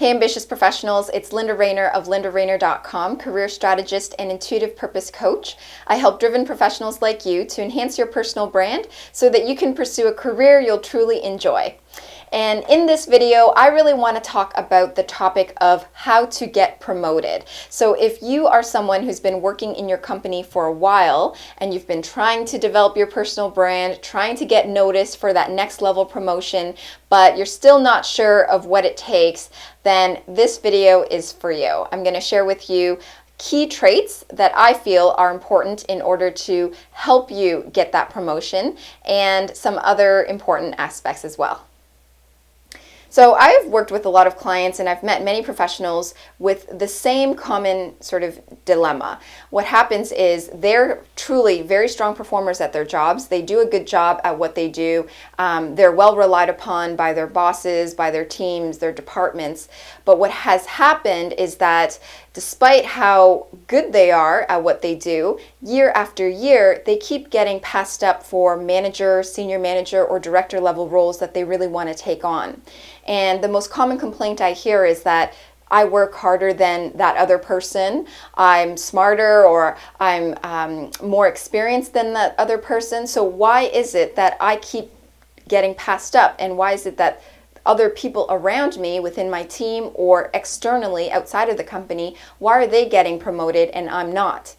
Hey ambitious professionals, it's Linda Rayner of lindarayner.com, career strategist and intuitive purpose coach. I help driven professionals like you to enhance your personal brand so that you can pursue a career you'll truly enjoy. And in this video, I really want to talk about the topic of how to get promoted. So if you are someone who's been working in your company for a while and you've been trying to develop your personal brand, trying to get noticed for that next level promotion, but you're still not sure of what it takes, then this video is for you. I'm going to share with you key traits that I feel are important in order to help you get that promotion and some other important aspects as well. So I've worked with a lot of clients and I've met many professionals with the same common sort of dilemma. What happens is they're truly very strong performers at their jobs. They do a good job at what they do. They're well relied upon by their bosses, by their teams, their departments. But what has happened is that despite how good they are at what they do, year after year, they keep getting passed up for manager, senior manager, or director level roles that they really want to take on. And the most common complaint I hear is that I work harder than that other person, I'm smarter, or I'm more experienced than that other person. So why is it that I keep getting passed up? And why is it that other people around me within my team or externally outside of the company, why are they getting promoted and I'm not?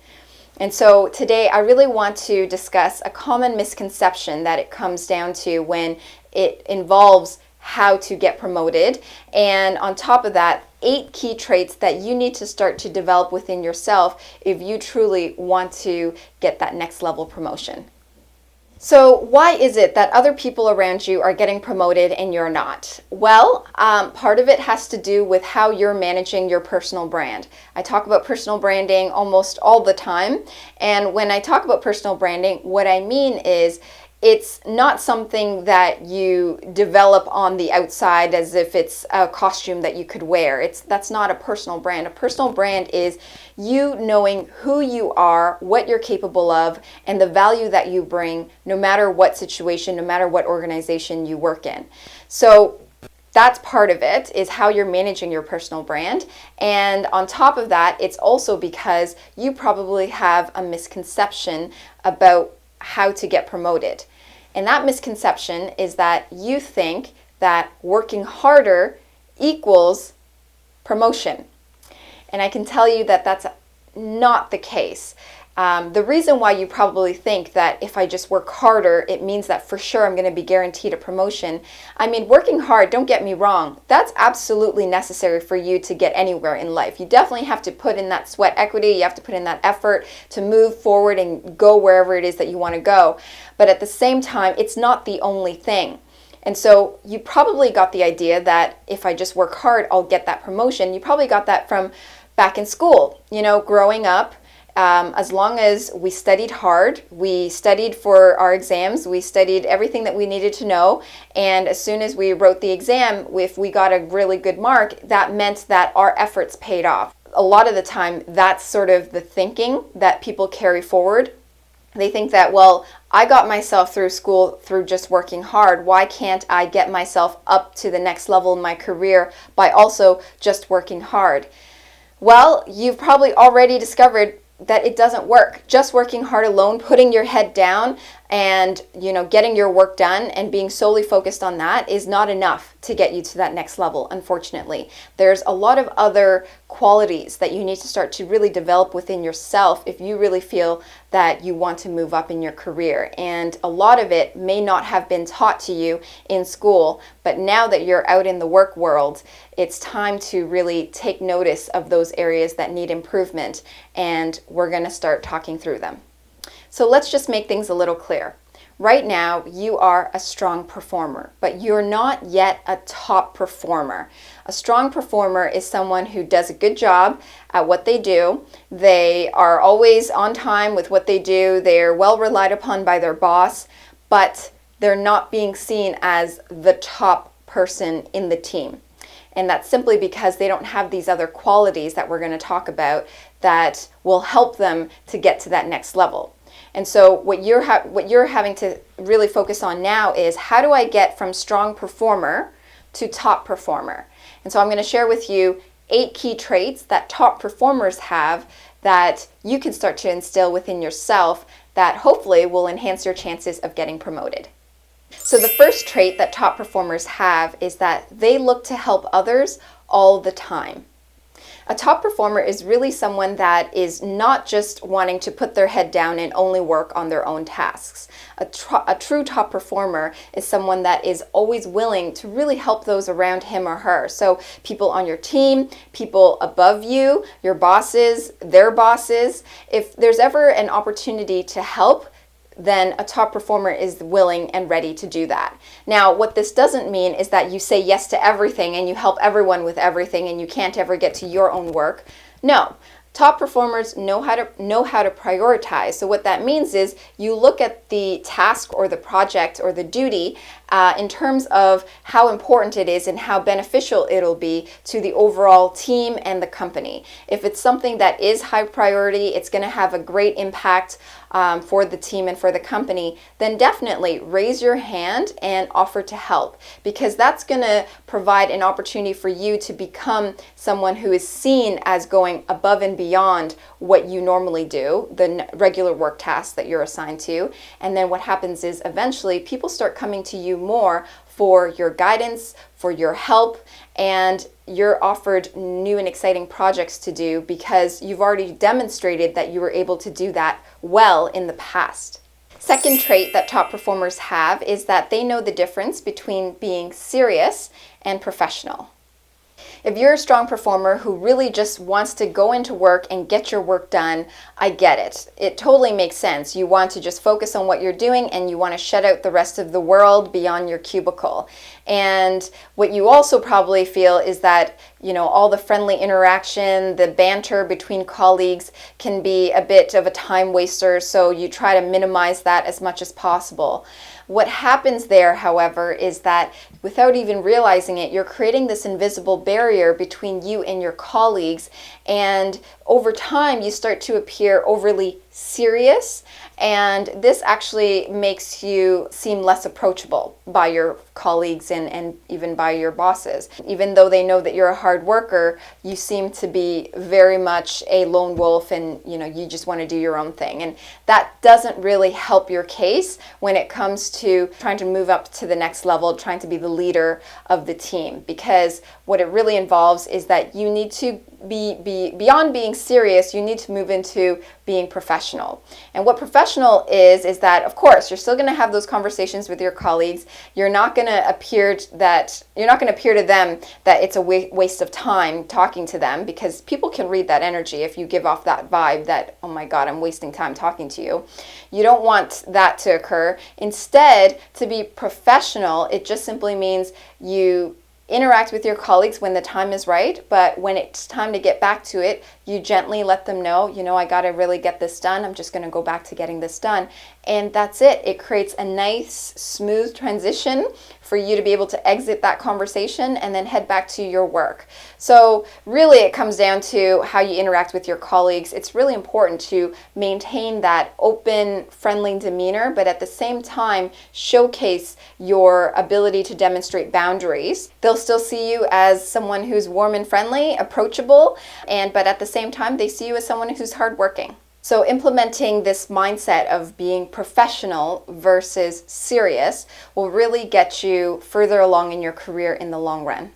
And so today I really want to discuss a common misconception that it comes down to when it involves how to get promoted. And on top of that, 8 key traits that you need to start to develop within yourself if you truly want to get that next level promotion. So why is it that other people around you are getting promoted and you're not? Well, part of it has to do with how you're managing your personal brand. I talk about personal branding almost all the time. And when I talk about personal branding, what I mean is it's not something that you develop on the outside as if it's a costume that you could wear. That's not a personal brand. A personal brand is you knowing who you are, what you're capable of, and the value that you bring no matter what situation, no matter what organization you work in. So that's part of it, is how you're managing your personal brand. And on top of that, it's also because you probably have a misconception about how to get promoted. And that misconception is that you think that working harder equals promotion. And I can tell you that that's not the case. The reason why you probably think that if I just work harder, it means that for sure I'm going to be guaranteed a promotion. I mean, working hard, don't get me wrong, that's absolutely necessary for you to get anywhere in life. You definitely have to put in that sweat equity, you have to put in that effort to move forward and go wherever it is that you want to go. But at the same time, it's not the only thing. And so you probably got the idea that if I just work hard, I'll get that promotion. You probably got that from back in school, growing up. As long as we studied hard, we studied for our exams, we studied everything that we needed to know, and as soon as we wrote the exam, if we got a really good mark, that meant that our efforts paid off. A lot of the time, that's sort of the thinking that people carry forward. They think that, well, I got myself through school through just working hard. Why can't I get myself up to the next level in my career by also just working hard? Well, you've probably already discovered that it doesn't work. Just working hard alone, putting your head down and getting your work done and being solely focused on that is not enough to get you to that next level, unfortunately. There's a lot of other qualities that you need to start to really develop within yourself if you really feel that you want to move up in your career. And a lot of it may not have been taught to you in school, but now that you're out in the work world, it's time to really take notice of those areas that need improvement, and we're going to start talking through them. So let's just make things a little clear. Right now, you are a strong performer, but you're not yet a top performer. A strong performer is someone who does a good job at what they do. They are always on time with what they do. They're well relied upon by their boss, but they're not being seen as the top person in the team. And that's simply because they don't have these other qualities that we're going to talk about that will help them to get to that next level. And so what you're having to really focus on now is, how do I get from strong performer to top performer? And so I'm going to share with you 8 key traits that top performers have that you can start to instill within yourself that hopefully will enhance your chances of getting promoted. So the first trait that top performers have is that they look to help others all the time. A top performer is really someone that is not just wanting to put their head down and only work on their own tasks. A true top performer is someone that is always willing to really help those around him or her. So people on your team, people above you, your bosses, their bosses. If there's ever an opportunity to help, then a top performer is willing and ready to do that. Now, what this doesn't mean is that you say yes to everything and you help everyone with everything and you can't ever get to your own work. No. Top performers know how to prioritize. So what that means is you look at the task or the project or the duty in terms of how important it is and how beneficial it'll be to the overall team and the company. If it's something that is high priority, it's going to have a great impact for the team and for the company, then definitely raise your hand and offer to help, because that's going to provide an opportunity for you to become someone who is seen as going above and beyond what you normally do, the regular work tasks that you're assigned to. And then what happens is eventually people start coming to you more for your guidance, for your help, and you're offered new and exciting projects to do because you've already demonstrated that you were able to do that well in the past. Second trait that top performers have is that they know the difference between being serious and professional. If you're a strong performer who really just wants to go into work and get your work done, I get it. It totally makes sense. You want to just focus on what you're doing and you want to shut out the rest of the world beyond your cubicle. And what you also probably feel is that, all the friendly interaction, the banter between colleagues can be a bit of a time waster, so you try to minimize that as much as possible. What happens there, however, is that without even realizing it, you're creating this invisible barrier between you and your colleagues, and over time you start to appear overly serious, and this actually makes you seem less approachable by your colleagues and even by your bosses. Even though they know that you're a hard worker, you seem to be very much a lone wolf and you just want to do your own thing. And that doesn't really help your case when it comes to trying to move up to the next level, trying to be the leader of the team, because what it really involves is that you need to be beyond being serious, you need to move into being professional. And what professional is that, of course, you're still going to have those conversations with your colleagues. You're not going to appear to them that it's a waste of time talking to them, because people can read that energy if you give off that vibe that, oh my God, I'm wasting time talking to you. You don't want that to occur. Instead, to be professional, it just simply means you interact with your colleagues when the time is right, but when it's time to get back to it, you gently let them know, I got to really get this done. I'm just going to go back to getting this done. And that's it. It creates a nice, smooth transition for you to be able to exit that conversation and then head back to your work. So really it comes down to how you interact with your colleagues. It's really important to maintain that open, friendly demeanor, but at the same time showcase your ability to demonstrate boundaries. They'll still see you as someone who's warm and friendly, approachable, but at the same time they see you as someone who's hardworking. So implementing this mindset of being professional versus serious will really get you further along in your career in the long run.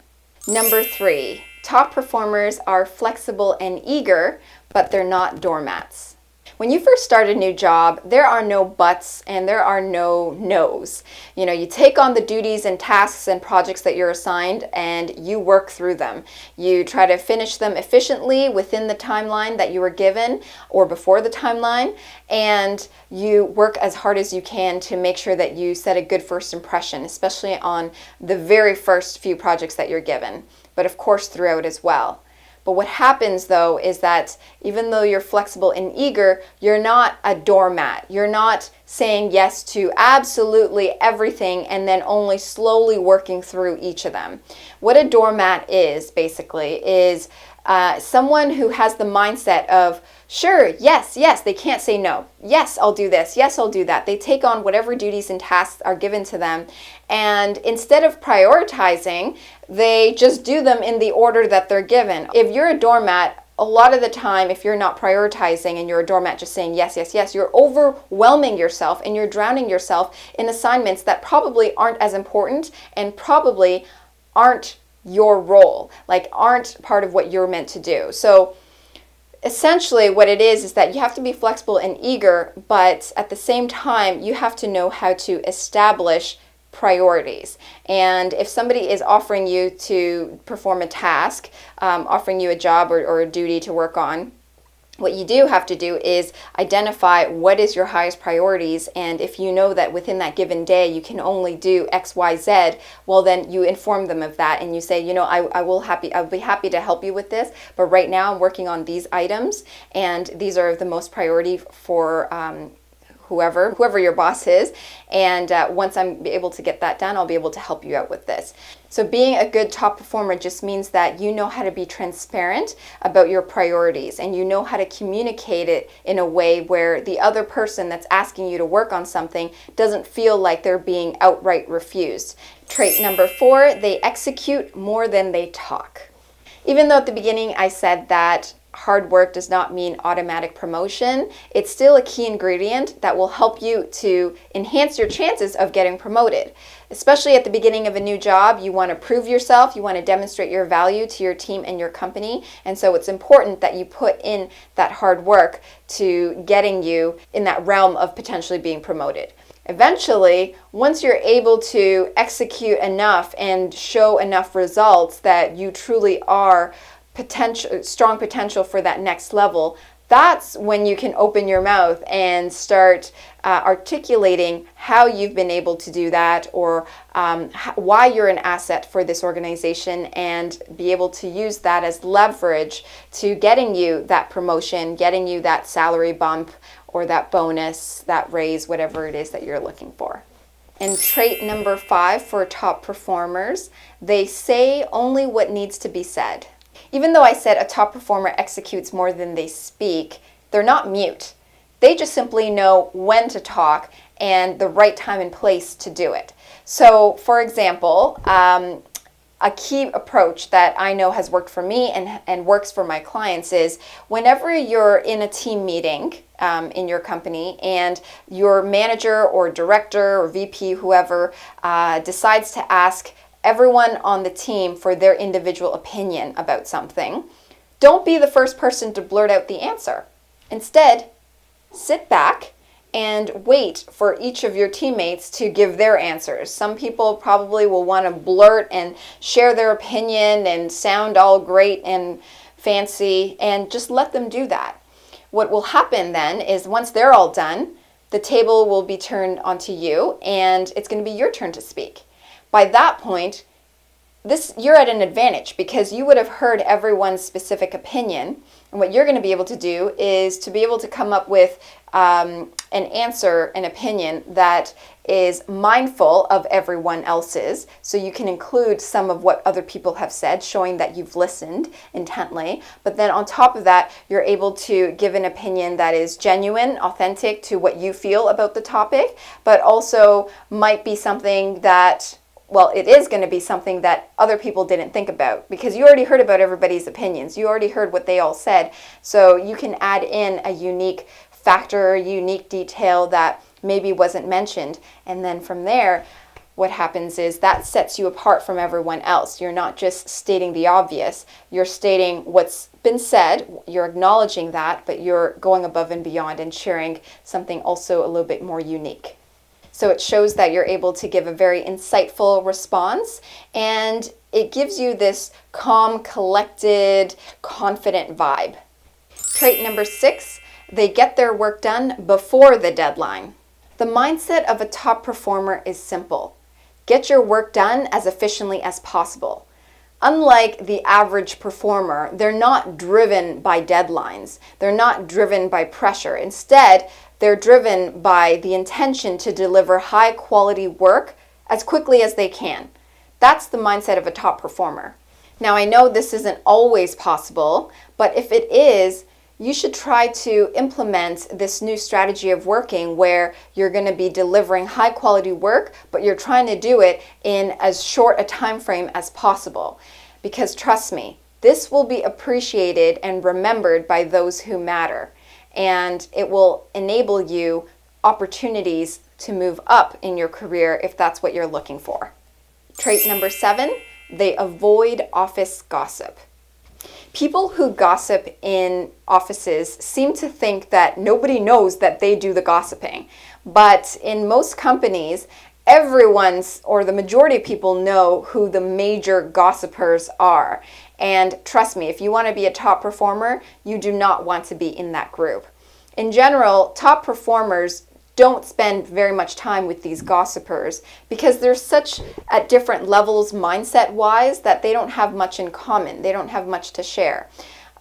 Number 3, top performers are flexible and eager, but they're not doormats. When you first start a new job, there are no buts and there are no no's. You take on the duties and tasks and projects that you're assigned and you work through them. You try to finish them efficiently within the timeline that you were given or before the timeline, and you work as hard as you can to make sure that you set a good first impression, especially on the very first few projects that you're given, but of course throughout as well. But what happens though is that even though you're flexible and eager, you're not a doormat. You're not saying yes to absolutely everything and then only slowly working through each of them. What a doormat is basically is someone who has the mindset of, sure, yes, yes, they can't say no. Yes, I'll do this. Yes, I'll do that. They take on whatever duties and tasks are given to them. And instead of prioritizing, they just do them in the order that they're given. If you're a doormat, a lot of the time, if you're not prioritizing and you're a doormat just saying yes, yes, yes, you're overwhelming yourself and you're drowning yourself in assignments that probably aren't as important and probably aren't your role, like aren't part of what you're meant to do. So essentially what it is that you have to be flexible and eager, but at the same time, you have to know how to establish priorities. And if somebody is offering you to perform a task, offering you a job or a duty to work on, what you do have to do is identify what is your highest priorities, and if you know that within that given day you can only do X, Y, Z, well then you inform them of that and you say, I'll be happy to help you with this, but right now I'm working on these items and these are the most priority for whoever your boss is, and once I'm able to get that done, I'll be able to help you out with this. So being a good top performer just means that you know how to be transparent about your priorities and you know how to communicate it in a way where the other person that's asking you to work on something doesn't feel like they're being outright refused. Trait number 4, they execute more than they talk. Even though at the beginning I said that hard work does not mean automatic promotion, it's still a key ingredient that will help you to enhance your chances of getting promoted. Especially at the beginning of a new job, you want to prove yourself, you want to demonstrate your value to your team and your company, and so it's important that you put in that hard work to getting you in that realm of potentially being promoted. Eventually, once you're able to execute enough and show enough results that you truly are strong potential for that next level, that's when you can open your mouth and start articulating how you've been able to do that, or why you're an asset for this organization, and be able to use that as leverage to getting you that promotion, getting you that salary bump, or that bonus, that raise, whatever it is that you're looking for. And trait number 5 for top performers, they say only what needs to be said. Even though I said a top performer executes more than they speak, they're not mute. They just simply know when to talk and the right time and place to do it. So, for example, a key approach that I know has worked for me and works for my clients is whenever you're in a team meeting in your company and your manager or director or VP, whoever, decides to ask everyone on the team for their individual opinion about something, don't be the first person to blurt out the answer. Instead, sit back and wait for each of your teammates to give their answers. Some people probably will want to blurt and share their opinion and sound all great and fancy, and just let them do that. What will happen then is once they're all done, the table will be turned onto you and it's going to be your turn to speak. By that point, you're at an advantage because you would have heard everyone's specific opinion, and what you're going to be able to do is to be able to come up with an answer, an opinion that is mindful of everyone else's, so you can include some of what other people have said, showing that you've listened intently. But then on top of that, you're able to give an opinion that is genuine, authentic to what you feel about the topic, but also might be something that, well, it is going to be something that other people didn't think about because you already heard about everybody's opinions. You already heard what they all said. So you can add in a unique factor, a unique detail that maybe wasn't mentioned. And then from there, what happens is that sets you apart from everyone else. You're not just stating the obvious. You're stating what's been said. You're acknowledging that, but you're going above and beyond and sharing something also a little bit more unique. So it shows that you're able to give a very insightful response, and it gives you this calm, collected, confident vibe. Trait number 6, they get their work done before the deadline. The mindset of a top performer is simple. Get your work done as efficiently as possible. Unlike the average performer, they're not driven by deadlines. They're not driven by pressure. Instead, they're driven by the intention to deliver high quality work as quickly as they can. That's the mindset of a top performer. Now, I know this isn't always possible, but if it is, you should try to implement this new strategy of working where you're going to be delivering high quality work, but you're trying to do it in as short a time frame as possible. Because trust me, this will be appreciated and remembered by those who matter. And it will enable you opportunities to move up in your career if that's what you're looking for. Trait number 7, they avoid office gossip. People who gossip in offices seem to think that nobody knows that they do the gossiping. But in most companies, everyone's or the majority of people know who the major gossipers are. And trust me, if you want to be a top performer, you do not want to be in that group. In general, top performers don't spend very much time with these gossipers because they're such at different levels mindset-wise that they don't have much in common. They don't have much to share.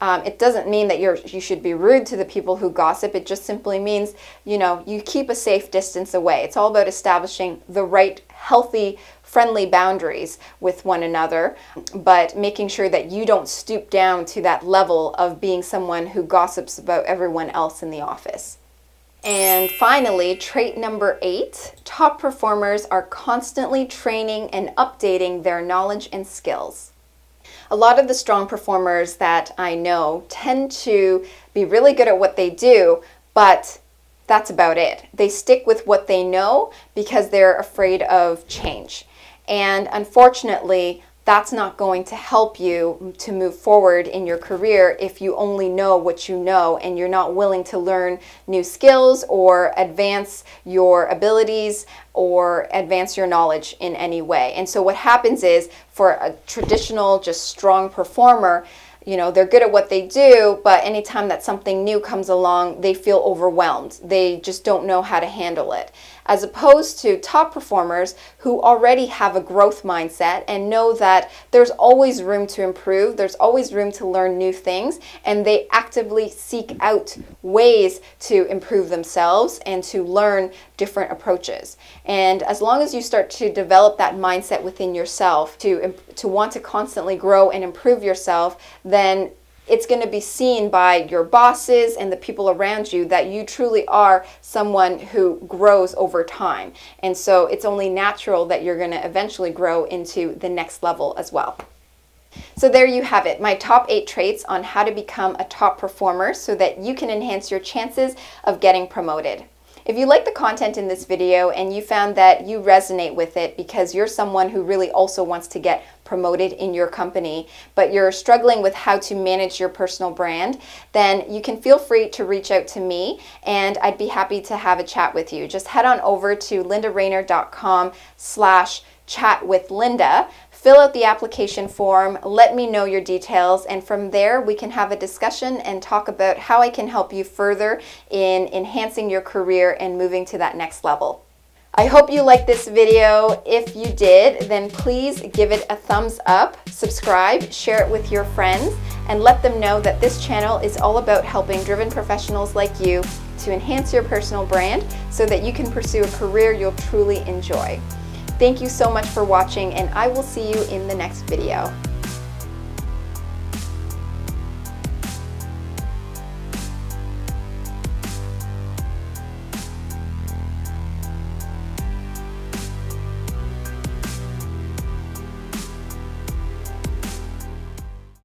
It doesn't mean that you should be rude to the people who gossip. It just simply means, you keep a safe distance away. It's all about establishing the right, healthy, friendly boundaries with one another, but making sure that you don't stoop down to that level of being someone who gossips about everyone else in the office. And finally, trait number 8, top performers are constantly training and updating their knowledge and skills. A lot of the strong performers that I know tend to be really good at what they do, but that's about it. They stick with what they know because they're afraid of change. And unfortunately, that's not going to help you to move forward in your career if you only know what you know and you're not willing to learn new skills or advance your abilities or advance your knowledge in any way. And so what happens is, for a traditional, just strong performer, they're good at what they do, but anytime that something new comes along, they feel overwhelmed. They just don't know how to handle it. As opposed to top performers who already have a growth mindset and know that there's always room to improve, there's always room to learn new things, and they actively seek out ways to improve themselves and to learn different approaches. And as long as you start to develop that mindset within yourself to want to constantly grow and improve yourself, then it's going to be seen by your bosses and the people around you that you truly are someone who grows over time. And so it's only natural that you're going to eventually grow into the next level as well. So there you have it, my top 8 traits on how to become a top performer so that you can enhance your chances of getting promoted. If you like the content in this video and you found that you resonate with it because you're someone who really also wants to get promoted in your company, but you're struggling with how to manage your personal brand, then you can feel free to reach out to me and I'd be happy to have a chat with you. Just head on over to lindarainer.com/chatwithlinda. Fill out the application form, let me know your details, and from there we can have a discussion and talk about how I can help you further in enhancing your career and moving to that next level. I hope you liked this video. If you did, then please give it a thumbs up, subscribe, share it with your friends, and let them know that this channel is all about helping driven professionals like you to enhance your personal brand so that you can pursue a career you'll truly enjoy. Thank you so much for watching, and I will see you in the next video.